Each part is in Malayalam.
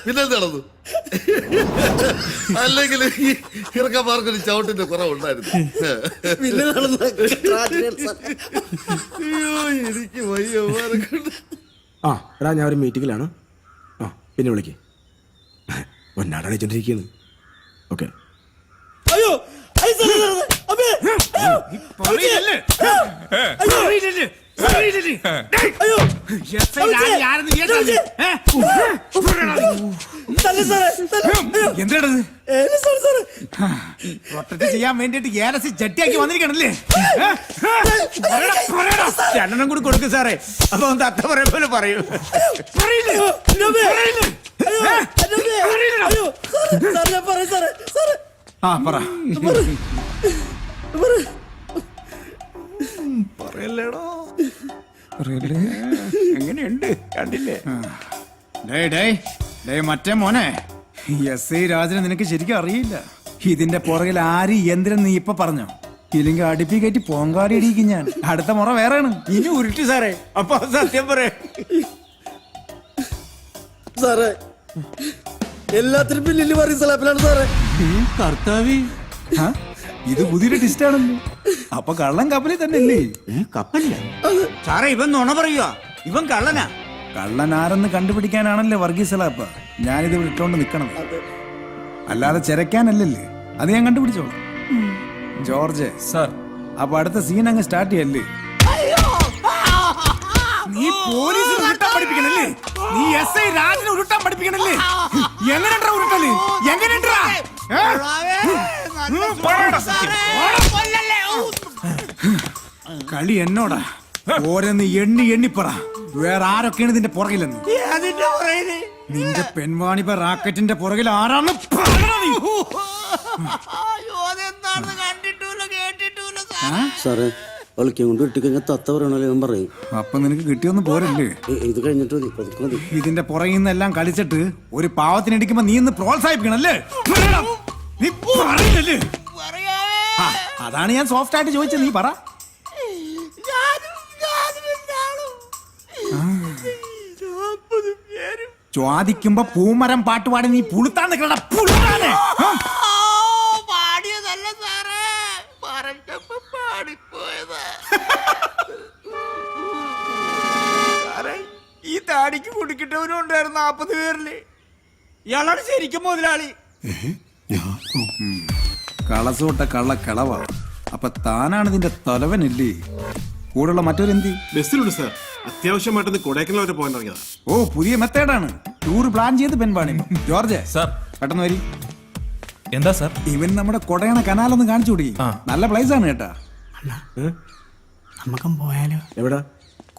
പിന്നെ നടന്നു. അല്ലെങ്കിൽ ഈ കിറക്കന്മാർക്കൊരു ചവിട്ടിന്റെ കുറവുണ്ടായിരുന്നു. അയ്യോ എനിക്ക് വയ്യമാരെ കൊണ്ട്. ആ എടാ ഞാൻ ഒരു മീറ്റിങ്ങിലാണ്. ആ പിന്നെ വിളിക്കേ. ഒന്നാടാണ് വെച്ചോണ്ടിരിക്കുന്നു. ഓക്കെ. അയ്യോ ചെയ്യാൻ വേണ്ടിട്ട് ഏലസി ചട്ടിയാക്കി വന്നിരിക്കണല്ലേ? രണ്ടെണ്ണം കൂടി കൊടുക്കും സാറേ. അപ്പൊ തത്ത പറയ പോലെ പറയൂ. ആ പറ. പറയല്ലേടോ. എങ്ങനെയുണ്ട് കണ്ടില്ലേ? മറ്റേ മോനെ, എസ്.ഐ. രാജനെ നിനക്ക് ശരിക്കും അറിയില്ല. ഇതിന്റെ പുറകിൽ ആര് യന്ത്രം നീ ഇപ്പൊ പറഞ്ഞോ? ഇല്ലെങ്കിൽ അടുപ്പി കയറ്റി പോങ്കാടി ഇടിക്കും ഞാൻ. അടുത്ത മുറ വേറെയാണ്. ഇനി ഉരുട്ടി സാറേ. അപ്പൊ സത്യം പറ സാറേ. എല്ലാത്തിനും പിന്നിൽ പറയും സലാപ്പിലാണ് സാറേ. കർത്താവി, ഇത് പുതിയൊരു ടിസ്റ്റ് ആണല്ലോ. അപ്പൊ കള്ളൻ കപ്പലിൽ തന്നെ അല്ലേ? കപ്പല്ല സാറേ, ഇവൻ നുണ പറയുക. ഇവൻ കള്ളനാ. കള്ളൻ ആരെന്ന് കണ്ടുപിടിക്കാനാണല്ലേ വർഗീസ് സലാപ്പ ഞാനിത് വിട്ടോണ്ട് നിക്കണം. അല്ലാതെ ചെരക്കാനല്ലല്ലേ. അത് ഞാൻ കണ്ടുപിടിച്ചോളാം. ജോർജ് സാർ, അപ്പൊ അടുത്ത സീൻ അങ്ങ് സ്റ്റാർട്ട് ചെയ്യല്ലേ? നീ പോലീസ് ഉരുട്ടാൻ പഠിപ്പിക്കണല്ലേ? നീ എസ്.ഐ. രാജനെ ഉരുട്ടാൻ പഠിപ്പിക്കണല്ലേ? എങ്ങനെയാ ഉരുട്ടല്? എങ്ങനെയാ? കളി എന്നോടാ. ഓരോന്ന് എണ്ണി എണ്ണിപ്പറ. വേറെ ആരൊക്കെയാണ് ഇതിന്റെ പുറകിലെന്ന്? നിന്റെ പെൺവാണിപ്പ റാക്കറ്റിന്റെ പുറകിൽ ആരാണ്? സാറേ കളിക്കാൻ കൊണ്ട് ഇട്ടിക്കഴിഞ്ഞാൽ തത്ത പറയണല്ലോ ഞാൻ പറയും. അപ്പൊ നിനക്ക് കിട്ടിയൊന്നും പോരല്ലേ? ഇത് കഴിഞ്ഞിട്ട് മതി. ഇതിന്റെ പുറകിൽ നിന്നെല്ലാം കളിച്ചിട്ട് ഒരു പാവത്തിനടിക്കുമ്പോ നീ ഇന്ന് പ്രോത്സാഹിപ്പിക്കണല്ലേ? നീ പറയില്ലല്ലേ? അതാണ് ഞാൻ സോഫ്റ്റ് ആയിട്ട് ചോദിച്ചത്. നീ പറ. ചോദിക്കുമ്പോ പൂമരം പാട്ടുപാടി നീ പുളുത്താൻ നിൽക്കണ പുളുത്താനെ. ഈ താടിക്ക് കുടിക്കിട്ടവനും ഉണ്ടായിരുന്നു 40 പേരില്. ഇയാളാണ് ശരിക്കും മുതലാളി. കളസോട്ട കള്ള കളവാ. അപ്പൊ താനാണ് ഇതിന്റെ തലവനല്ലേ? കൂടെയുള്ള മറ്റൊരെന്തി? ബസ്സിലുണ്ട് സാർ. അത്യാവശ്യമായിട്ടൊന്ന് കൊടൈക്കനാൽ വരെ പോകാൻ ഇറങ്ങിയതാ. ഓ, പുതിയ മെത്തേഡാണ്. ടൂർ പ്ലാൻ ചെയ്ത് പെൺപാണി. ജോർജ് സാർ, പെട്ടെന്ന് വരി. എന്താ സാർ? ഇവൻ നമ്മുടെ കൊടയണ കനാലൊന്ന് കാണിച്ചു കൊടുക്കി. നല്ല പ്ലേസ് ആണ് കേട്ടാ. നമുക്കും പോയാലോ? എവിടാ?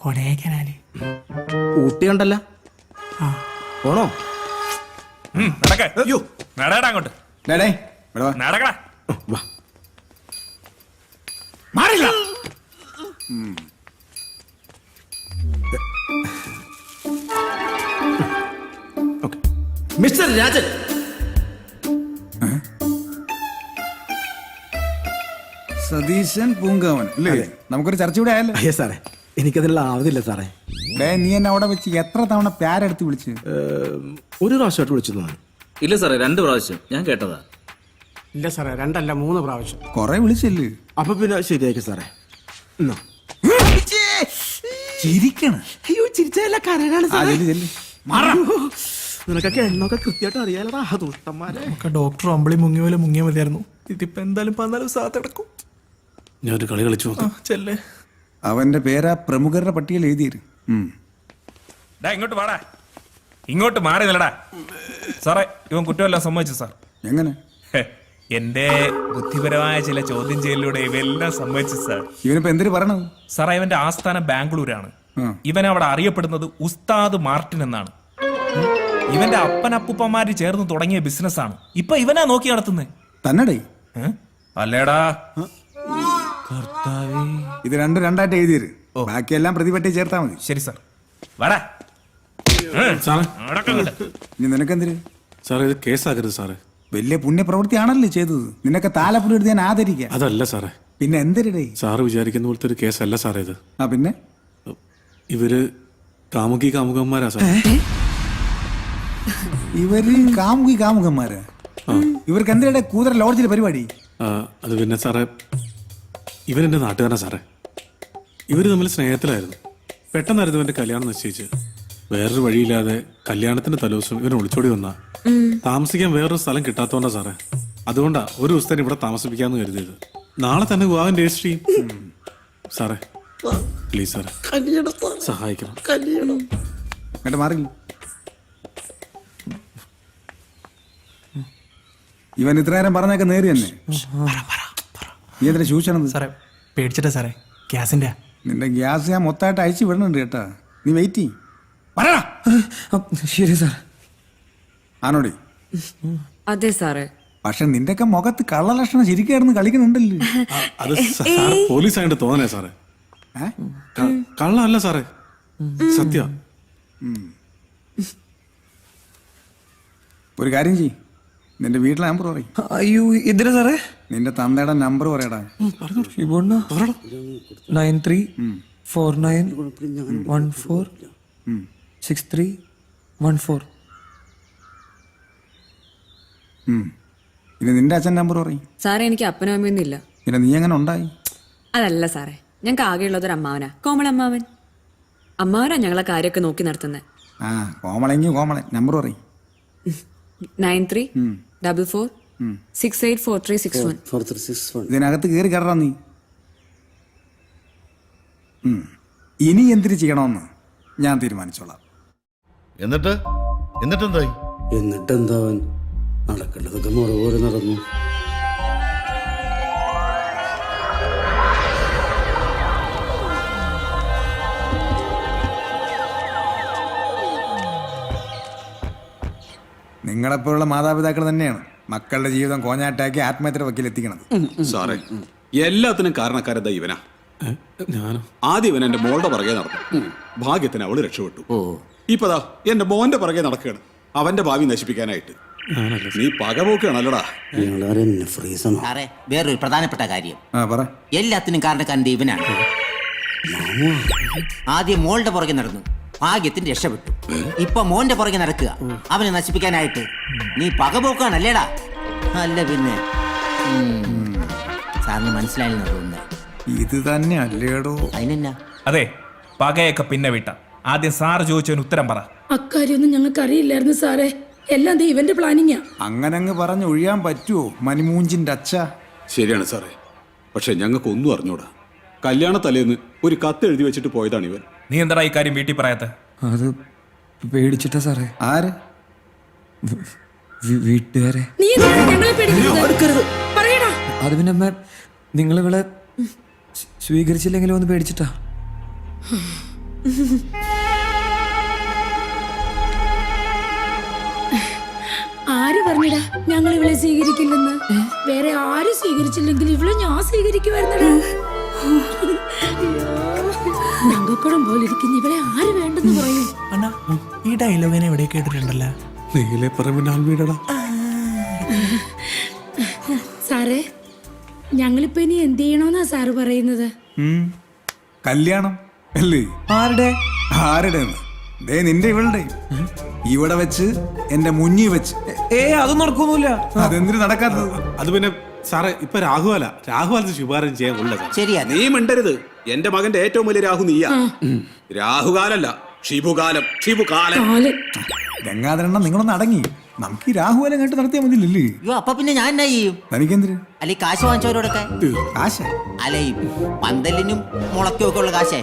കൊടൈക്കനാല്. ഊട്ടി ഉണ്ടല്ല. പോണോ? അങ്ങോട്ട് മാറില്ല. മിസ്റ്റർ രാജൻ, സതീശൻ പൂങ്കാവൻ അല്ലേ? നമുക്കൊരു ചർച്ച കൂടെ ആയല്ലോ. അയ്യോ സാറേ, എനിക്കതിനുള്ള ആവതില്ല സാറേ. നീ എന്നെ അവിടെ വെച്ച് എത്ര തവണ പ്യാരെടുത്ത് വിളിച്ച്? ഒരു പ്രാവശ്യമായിട്ട് വിളിച്ചു തോന്നുന്നു. ഇല്ല സാറേ, 2 പ്രാവശ്യം ഞാൻ കേട്ടതാ. ഇല്ല സാറേ, 2 അല്ല 3 പ്രാവശ്യം. കൊറേ വിളിച്ചില്ലേ? അപ്പൊ പിന്നെ ശരിയാക്കി സാറേ. ചിരിക്കണ. അയ്യോ ചിരിച്ചല്ല, കരനാണ് സാറേ. നിനക്കൊക്കെ എണ്ണൊക്കെ കൃത്യമായിട്ട് അറിയാലടാ ദുഷ്ടന്മാരെ. ഡോക്ടർ അമ്പിളി മുങ്ങിയ പോലെ മുങ്ങിയ മതിയായിരുന്നു. ഇതിപ്പോ എന്തായാലും 14 സാത്തെടുക്കും. ഞാൻ ഒരു കളി കളിച്ചു നോക്കാം. ചെല്ലേ. അവന്റെ പേരാ പ്രമുഖരുടെ പട്ടികയിൽ എഴുതിയിരുന്നു. ഇങ്ങോട്ട് വാടാ. ഇങ്ങോട്ട് മാറി നിലടാ. സാറേ, ഇവൻ കുറ്റമെല്ലാം സമ്മതിച്ചു സാർ. എങ്ങനെ? എന്റെ ബുദ്ധിപരമായ ചില ചോദ്യം ചെയ്യലിലൂടെ ഇവയെല്ലാം സമ്മതിച്ചു സാർ. ഇവനിപ്പോ എന്തിനു പറയണത്? സാറേ, ഇവന്റെ ആസ്ഥാനം ബാംഗ്ലൂരാണ്. ഇവൻ അവിടെ അറിയപ്പെടുന്നത് ഉസ്താദ് മാർട്ടിൻ എന്നാണ്. ഇവന്റെ അപ്പനപ്പൂപ്പന്മാര് ചേർന്ന് തുടങ്ങിയ ബിസിനസ്സാണ്. ഇപ്പൊ ഇവനാ നോക്കി നടത്തുന്നത്. തന്നടേ? അല്ലേടാ. ഇത് രണ്ടായിട്ട് എഴുതിയത്. ബാക്കിയെല്ലാം പ്രതിപട്ടി ചേർത്താ മതി. ശരി സാർ. വാടാ. ഇനി നിനക്കെന്തിന്? സാറേ, ഇത് കേസാക്കരുത് സാറേ. വലിയ പുണ്യപ്രവൃത്തിയാണല്ലേ ചെയ്തത്. നിനക്ക് താലപ്പൊലി എടുത്ത് ഞാൻ ആദരിക്കാം. അതല്ല സാറേ. പിന്നെ എന്തിനടേ? സാറ് വിചാരിക്കുന്ന പോലത്തെ ഒരു കേസല്ല സാറേ ഇത്. പിന്നെ ഇവര് കാമുകന്മാരാ സാർ. ഇവര് കാമുകന്മാര്. ഇവർക്ക് എന്തിനാ കൂതറ ലോഡ്ജിലെ പരിപാടി? അത് പിന്നെ സാറേ, ഇവൻ എൻ്റെ നാട്ടുകാരനാ സാറേ. ഇവർ തമ്മിൽ സ്നേഹത്തിലായിരുന്നു. പെട്ടെന്നായിരുന്നു ഇവന്റെ കല്യാണം നിശ്ചയിച്ച്. വേറൊരു വഴിയില്ലാതെ കല്യാണത്തിന്റെ തലേദിവസം ഇവൻ ഒളിച്ചോടി വന്നാ. താമസിക്കാൻ വേറൊരു സ്ഥലം കിട്ടാത്തോണ്ടാ സാറേ. അതുകൊണ്ടാ ഒരു ദിവസത്തേന് ഇവിടെ താമസിപ്പിക്കാന്ന് കരുതിയത്. നാളെ തന്നെ വിവാഹം രജിസ്റ്റർ ചെയ്യും. സാറേ പ്ലീസ് സാറേ സഹായിക്കണം. എന്നിട്ട് മാറില്ല. ഇവൻ ഇത്ര നേരം പറഞ്ഞൊക്കെ നേരി തന്നെ. നീ എന്തിനാ ശൂഷണത്? സാറേ പേടിച്ചിട്ടാ സാറേ, ഗ്യാസിന്റെ. നിന്റെ ഗ്യാസ് ഞാൻ മൊത്തമായിട്ട് അയച്ചു വിടണുണ്ട് കേട്ടാ. നീ വെയിറ്റ് ചെയ്യ്. പറയടാ. ശരി സാർ. ആണോടി? അതെ സാറേ. പക്ഷെ നിന്റെയൊക്കെ മുഖത്ത് കള്ളലക്ഷണം ശരിക്കായിരുന്നു കളിക്കുന്നുണ്ടല്ലോ. അത് സാർ പോലീസ് ആയിട്ട് തോന്നണേ സാറേ. കള്ളല്ല സാറേ, സത്യ. ഒരു കാര്യം ചെയ്യ്, നിന്റെ വീട്ടിലെ നമ്പർ പറയും. അയ്യോ എന്തിനാ സാറേ? നിന്റെ തന്തയുടെ നമ്പർ പറയടാ. 9349146314. ഇനി നിന്റെ അച്ഛൻ നമ്പർ പറയും. സാറേ എനിക്ക് അപ്പനും അമ്മയൊന്നും ഇല്ല. പിന്നെ നീ എങ്ങനെ ഉണ്ടായി? അതല്ല സാറേ, ഞങ്ങൾക്ക് ആകെയുള്ളതൊരു അമ്മാവനാ, കോമളമ്മാവൻ. അമ്മാവനാ ഞങ്ങളെ കാര്യമൊക്കെ നോക്കി നടത്തുന്നത്. ആ കോമളെങ്കിൽ കോമളൻ നമ്പർ പറയും. 9344684361. ഇതിനകത്ത് കയറി കയറാ നീ. ഇനി എന്തിനു ചെയ്യണമെന്ന് ഞാൻ തീരുമാനിച്ചോളാം. എന്നിട്ടെന്തായി? എന്നിട്ടെന്താവൻ നടക്കേണ്ടതൊക്കെ മുറ പോലെ നടന്നു. നിങ്ങളെപ്പോലുള്ള മാതാപിതാക്കൾ തന്നെയാണ് മക്കളുടെ ജീവിതം കോഞ്ഞാട്ടാക്കി ആത്മഹത്യയുടെ വക്കീലെത്തിക്കണത്. സാറേ എല്ലാത്തിനും കാരണക്കാരെന്താ ഇവനാ. ഞാനോ? ആദ്യം ഇവൻ എന്റെ മോളുടെ പുറകെ നടന്നു. ഭാഗ്യത്തിന് അവള് രക്ഷപ്പെട്ടു. ഇപ്പതാ എന്റെ മോന്റെ പുറകെ നടക്കുകയാണ് അവന്റെ ഭാവി നശിപ്പിക്കാനായിട്ട്. നീ പകപോക്കാണല്ലോടാ. സാറേ വേറൊരു പ്രധാനപ്പെട്ട കാര്യം, പറ. എല്ലാത്തിനും കാരണക്കാരൻ ഇവനാണ്. ആദ്യം മോളുടെ പുറകെ നടന്നു, ഭാഗ്യത്തിന് രക്ഷപ്പെട്ടു. ഇപ്പൊ മോന്റെ പുറകെ നടക്കുക അവനെ നശിപ്പിക്കാനായിട്ട്. നീ പകപോക്കാണല്ലേടാ? അല്ല പിന്നെ സാറിന് മനസ്സിലായെന്ന് തോന്നുന്നത്. ഇത് തന്നെ അല്ലേടോ? അതിനെന്നാ? അതെ, പകയൊക്കെ പിന്നെ വിട്ട. ആദ്യം സാറ് ചോദിച്ചതിന് ഉത്തരം പറ. അക്കാര്യൊന്നും ഞങ്ങൾക്ക് അറിയില്ലായിരുന്നു സാറേ, എല്ലാം ദൈവന്റെ പ്ലാനിങ്ങാ. അങ്ങനെ അങ്ങ് പറഞ്ഞ് ഒഴിയാൻ പറ്റുമോ മണിമൂഞ്ചിന്റെ അച്ഛ? ശരിയാണ് സാറേ, പക്ഷെ ഞങ്ങൾക്ക് ഒന്നും അറിഞ്ഞൂടാ. കല്യാണ തലേന്ന് ഒരു കത്ത് എഴുതി വെച്ചിട്ട് പോയതാണ് ഇവൻ. നീ എന്താ ഈ കാര്യം വീട്ടിൽ പറയാത്ത? അത് പേടിച്ചിട്ടാ സാറേ. ആര്? വീട്ടുകാരെ. നീ എന്തിനാ ഞങ്ങളെ പേടിക്കുന്നത്? പറയടാ. അത് പിന്നെ അമ്മ നിങ്ങളിവിടെ സ്വീകരിച്ചില്ലെങ്കിലും ഒന്ന് പേടിച്ചിട്ടാ. ആര് പറഞ്ഞടാ ഞങ്ങൾ ഇവളെ സ്വീകരിക്കില്ലെന്ന്? വേറെ ആരും സ്വീകരിച്ചില്ലെങ്കിൽ ഇവളെ ഞാൻ സ്വീകരിക്കുമായിരുന്നടാ. തങ്കക്കുടം പോലെ ഇരിക്കുന്ന ഇവളെ ആര് വേണ്ടെന്ന് പറയും? അണ്ണാ ഈ ഡയലോഗിനെ എവിടെ കേട്ടിട്ടുണ്ടല്ലോ. നീലെ പറമ്പിനാൽ വീടടാ. സാറേ ഞങ്ങളിപ്പോ ഇനി എന്ത് ചെയ്യണോന്നാ സാറ് പറയുന്നത്? കല്യാണം അല്ലേ? ആരുടെ? ആരുടെ? ദേ നിന്റെ ഇവളുടെ. ഇവിടെ വെച്ച് എന്റെ മുന്നിൽ വെച്ച്. അതൊന്നും നടക്കൊന്നുമില്ല. അതെന്തിനു നടക്കാത്തത്? അത് പിന്നെ സാറേ ഇപ്പൊ രാഹുകാലത്ത് ശുഭാരം ചെയ്യാൻ കൊള്ളാം. ശരിയാ. നീ മിണ്ടരുത്. എന്റെ മകന്റെ ഏറ്റവും വലിയ രാഹു നീയാ. രാഹുകാലല്ല, ഷിബുകാലം. ഷിബുകാലം. ഗംഗാധരണ്ണ നിങ്ങളൊന്ന് അടങ്ങി. നമുക്ക് ഈ രാഹുകാലം കേട്ട് നടത്തിയാൽ മതിയില്ലേ? അയ്യോ അപ്പൊ പിന്നെ ഞാൻ എന്നാ ചെയ്യും? തനിക്കെന്തിന്? അല്ലെ കാശ് വാങ്ങിച്ചവരോടൊക്കെ കാശ്? അല്ല ഈ പന്തലിനും മുളയ്ക്കും ഒക്കെ ഉള്ള കാശേ.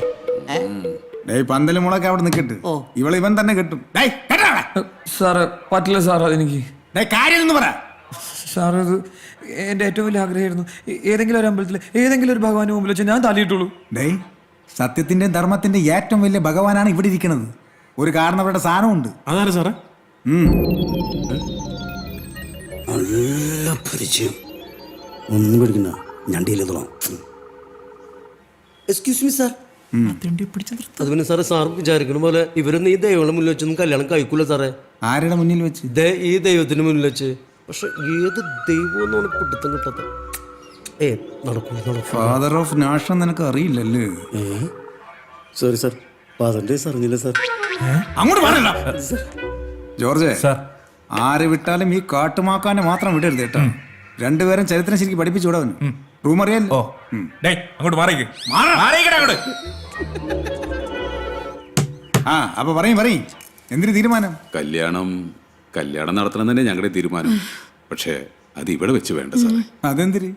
പന്തല് മുളൊക്കെ അവിടെ നിൽക്കട്ട്. ഇവളെ ഇവൻ തന്നെ കെട്ടും. സാറ് പറ്റില്ല സാർ, അതെനിക്ക്. കാര്യം പറ സാറ്. അത് എന്റെ ഏറ്റവും വലിയ ആഗ്രഹമായിരുന്നു. ഏതെങ്കിലും ഒരു അമ്പലത്തിൽ ഏതെങ്കിലും ഒരു ഭഗവാന്റെ മുമ്പിൽ വെച്ച് ഞാൻ തല്ലിയിട്ടുള്ളൂ. സത്യത്തിന്റെ ധർമ്മത്തിന്റെ ഏറ്റവും വലിയ ഭഗവാനാണ് ഇവിടെ ഇരിക്കുന്നത്. ഒരു കാരണവരുടെ സാധനമുണ്ട്. അതാണ് സാറേ. നല്ല പരിചയം. ഒന്നും പേടിക്കണ്ട, ഞാൻ ഡീൽ ചെയ്തോളാം. Excuse me sir. അത് പിന്നെ സാറേ, സാർ വിചാരിക്കുന്ന പോലെ ഇവരൊന്നും ഈ ദൈവങ്ങളുടെ മുന്നിൽ വെച്ചൊന്നും കല്യാണം കഴിക്കൂല സാറേ. ആരുടെ മുന്നിൽ വെച്ച്? ഈ ദൈവത്തിന് മുന്നിൽ വെച്ച്. പക്ഷെ ഏത് ദൈവം എന്നാണ് പിടുത്തം കിട്ടാത്ത. ഫാദർ ഓഫ് നാഷൻ നിനക്ക് അറിയില്ലല്ലേ? സോറി സാർ, ഫാദറിന്റെ അറിഞ്ഞില്ല സാർ. അങ്ങോട്ട് പറയണ്ട. ജോർജ് സാർ ആരെ വിട്ടാലും ഈ കാട്ടുമാക്കാനെ മാത്രം വിടരുത് കേട്ടോ. രണ്ടുപേരും ചരിത്രം ശരിക്കും പഠിപ്പിച്ചു വിടവന്. റൂം അറിയാലോ. ഓ ഡേ അങ്ങോട്ട് മാറിക്ക് മാറിക്കട അങ്ങോട്ട്. ആ അപ്പൊ പറയും എന്തിനു തീരുമാനം? കല്യാണം നടത്തണം തന്നെ ഞങ്ങളുടെ തീരുമാനം. പക്ഷേ അത് ഇവിടെ വെച്ച് വേണ്ട സാറേ. അതെന്തിരി?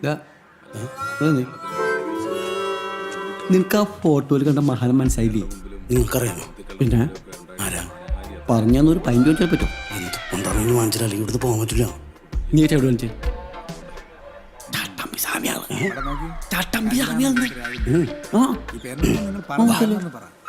നിനക്ക് ആ ഫോട്ടോയിൽ കണ്ട മഹാനം മനസ്സിലായില്ലേ? നിങ്ങൾക്കറിയാമോ? പിന്നെ ആരാ പറഞ്ഞൊരു പൈൻറ്റ് വെച്ചാൽ പറ്റും. എന്താണെന്ന് വാങ്ങിച്ചാൽ അല്ലെങ്കിൽ ഇവിടുന്ന് പോകാൻ പറ്റില്ല. നീ എവിടെ വാങ്ങിച്ചേ? ഈ പേരെന്താ നിങ്ങൾ പറഞ്ഞത്?